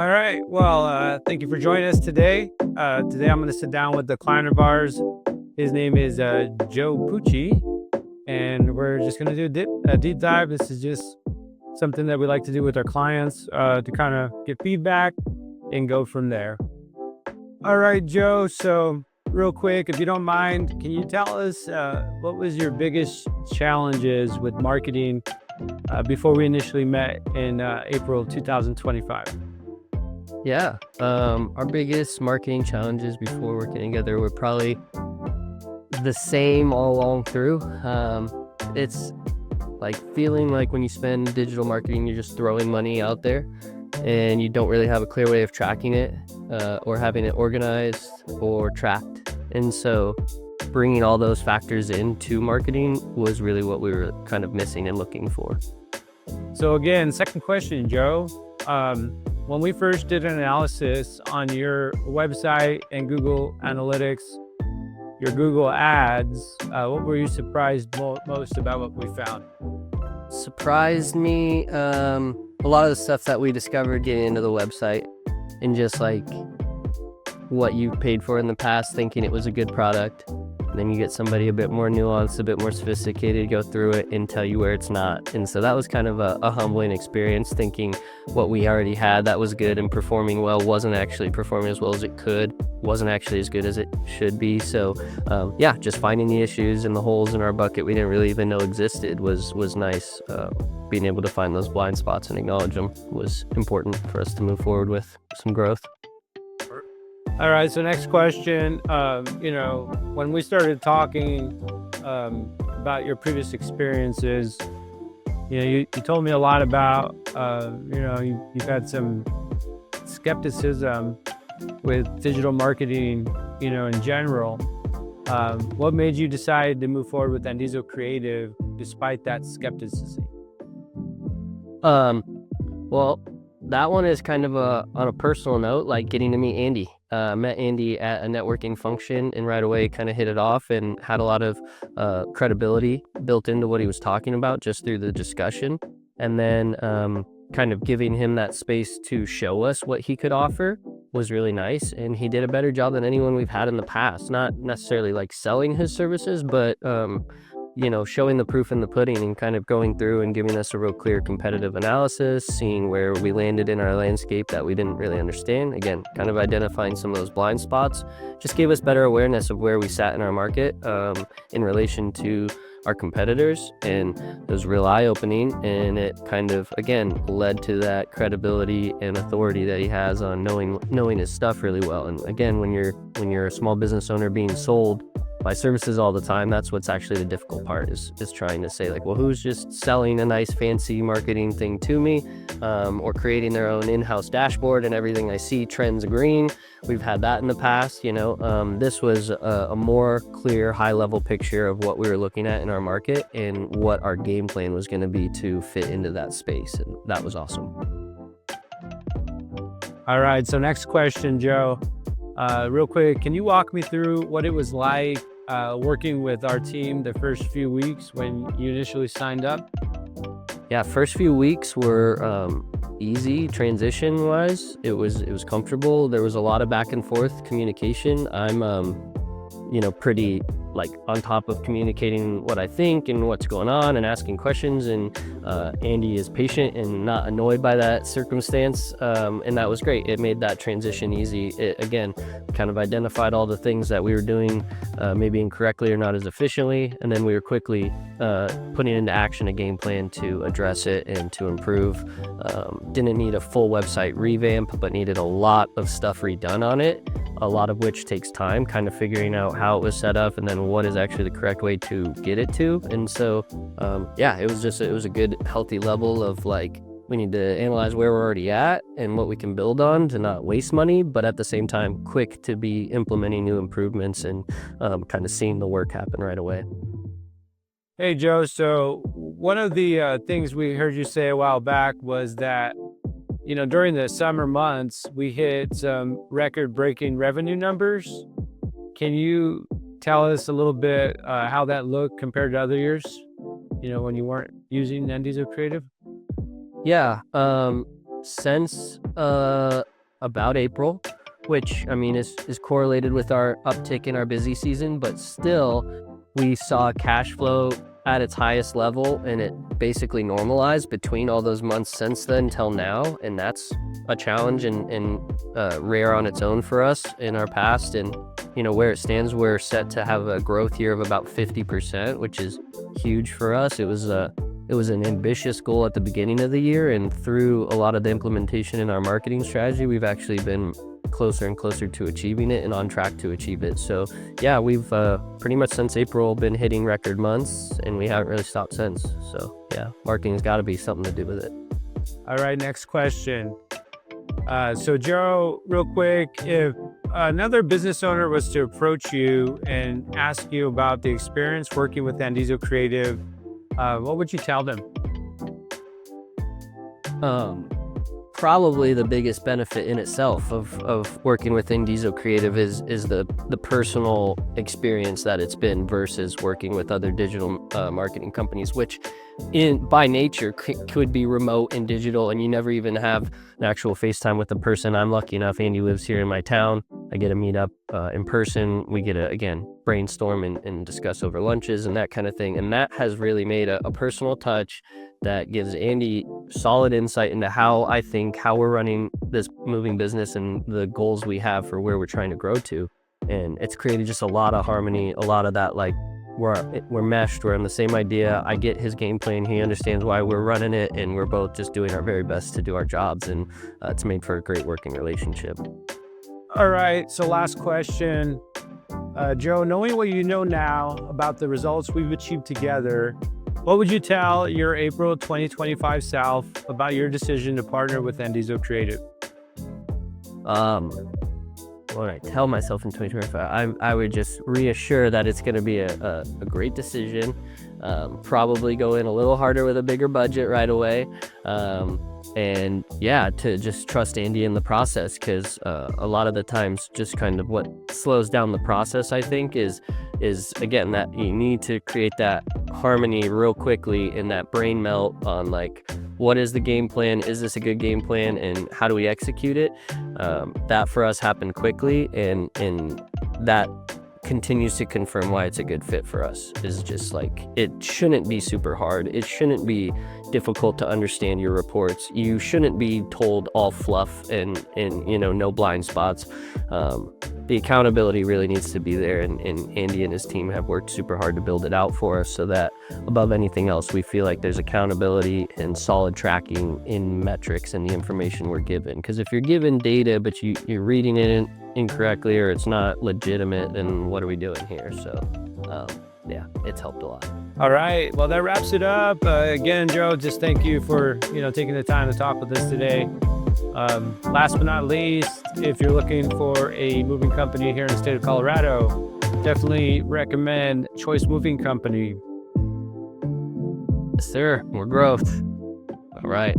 All right. Well, thank you for joining us today. Today I'm going to sit down with the client of ours. His name is Joe Pucci, and we're just going to do a deep dive. This is just something that we like to do with our clients to kind of get feedback and go from there. All right, Joe. So real quick, if you don't mind, can you tell us what was your biggest challenges with marketing before we initially met in April 2025? Yeah, our biggest marketing challenges before working together were probably the same all along through. It's like feeling like when you spend digital marketing, you're just throwing money out there and you don't really have a clear way of tracking it or having it organized or tracked. And so bringing all those factors into marketing was really what we were kind of missing and looking for. So again, second question, Joe. When we first did an analysis on your website and Google Analytics, your Google Ads, what were you surprised most about what we found? Surprised me, a lot of the stuff that we discovered getting into the website and just like what you paid for in the past, thinking it was a good product. And then you get somebody a bit more nuanced, a bit more sophisticated, go through it and tell you where it's not. And so that was kind of a humbling experience, thinking what we already had that was good and performing well wasn't actually performing as well as it could, wasn't actually as good as it should be. So yeah, just finding the issues and the holes in our bucket we didn't really even know existed was nice. Being able to find those blind spots and acknowledge them was important for us to move forward with some growth. All right, so next question. When we started talking about your previous experiences, you told me a lot about, you've had some skepticism with digital marketing, in general. What made you decide to move forward with Andizo Creative despite that skepticism? Well, that one is kind of on a personal note, like getting to meet Andy. Met Andy at a networking function and right away kind of hit it off and had a lot of credibility built into what he was talking about just through the discussion. And then kind of giving him that space to show us what he could offer was really nice. And he did a better job than anyone we've had in the past. Not necessarily like selling his services, but showing the proof in the pudding and kind of going through and giving us a real clear competitive analysis, seeing where we landed in our landscape that we didn't really understand. Again, kind of identifying some of those blind spots, just gave us better awareness of where we sat in our market in relation to our competitors, and it was real eye-opening, and it kind of, again, led to that credibility and authority that he has on knowing his stuff really well. And again, when you're a small business owner being sold by services all the time, that's what's actually the difficult part is trying to say like, well, who's just selling a nice fancy marketing thing to me or creating their own in-house dashboard and everything I see trends green. We've had that in the past. This was a more clear high level picture of what we were looking at in our market and what our game plan was going to be to fit into that space, and that was awesome. All right, so next question, Joe. Real quick, can you walk me through what it was like working with our team the first few weeks when you initially signed up? Yeah, first few weeks were easy transition wise. It was comfortable. There was a lot of back and forth communication. I'm pretty like on top of communicating what I think and what's going on and asking questions, and Andy is patient and not annoyed by that circumstance, and that was great. It made that transition easy. It again kind of identified all the things that we were doing maybe incorrectly or not as efficiently, and then we were quickly putting into action a game plan to address it and to improve. Didn't need a full website revamp, but needed a lot of stuff redone on it, a lot of which takes time, kind of figuring out how it was set up and then what is actually the correct way to get it to. And so it was a good healthy level of like, we need to analyze where we're already at and what we can build on to not waste money, but at the same time quick to be implementing new improvements and kind of seeing the work happen right away. Hey, Joe. So one of the things we heard you say a while back was that during the summer months, we hit some record-breaking revenue numbers. Can you tell us a little bit how that looked compared to other years, when you weren't using Andizo Creative? Yeah, since about April, which I mean is correlated with our uptick in our busy season, but still we saw cash flow at its highest level, and it basically normalized between all those months since then till now, and that's a challenge and rare on its own for us in our past. And where it stands, we're set to have a growth year of about 50%, which is huge for us. It was an ambitious goal at the beginning of the year, and through a lot of the implementation in our marketing strategy, we've actually been closer and closer to achieving it and on track to achieve it. So yeah, we've pretty much since April been hitting record months, and we haven't really stopped since. So yeah, marketing's got to be something to do with it. All right, next question. So Joe, real quick, if another business owner was to approach you and ask you about the experience working with Andizo Creative, what would you tell them? Probably the biggest benefit in itself of working with Andizo Creative is the personal experience that it's been versus working with other digital marketing companies, which by nature could be remote and digital, and you never even have an actual FaceTime with the person. I'm lucky enough, Andy lives here in my town. I get to meet up in person. We get to, again, brainstorm and discuss over lunches and that kind of thing. And that has really made a personal touch that gives Andy solid insight into how we're running this moving business and the goals we have for where we're trying to grow to. And it's created just a lot of harmony, a lot of that, like we're meshed, we're on the same idea. I get his game plan, he understands why we're running it, and we're both just doing our very best to do our jobs. And it's made for a great working relationship. All right, so last question. Joe, knowing what you know now about the results we've achieved together, what would you tell your April 2025 self about your decision to partner with Andizo Creative? What I tell myself in 2025, I would just reassure that it's going to be a great decision. Probably go in a little harder with a bigger budget right away. And yeah, to just trust Andy in the process, because a lot of the times just kind of what slows down the process, I think, is again that you need to create that harmony real quickly and that brain melt on like, what is the game plan? Is this a good game plan? And how do we execute it? That for us happened quickly, and that continues to confirm why it's a good fit for us. Is just like, it shouldn't be super hard. It shouldn't be difficult to understand your reports. You shouldn't be told all fluff and no blind spots. The accountability really needs to be there, and Andy and his team have worked super hard to build it out for us so that above anything else, we feel like there's accountability and solid tracking in metrics and the information we're given. Because if you're given data but you're reading it incorrectly, or it's not legitimate, then what are we doing here? So yeah, it's helped a lot. All right, well, that wraps it up. Again, Joe, just thank you for taking the time to talk with us today. Last but not least, if you're looking for a moving company here in the state of Colorado, definitely recommend Choice Moving Company. Yes, sir. More growth. All right.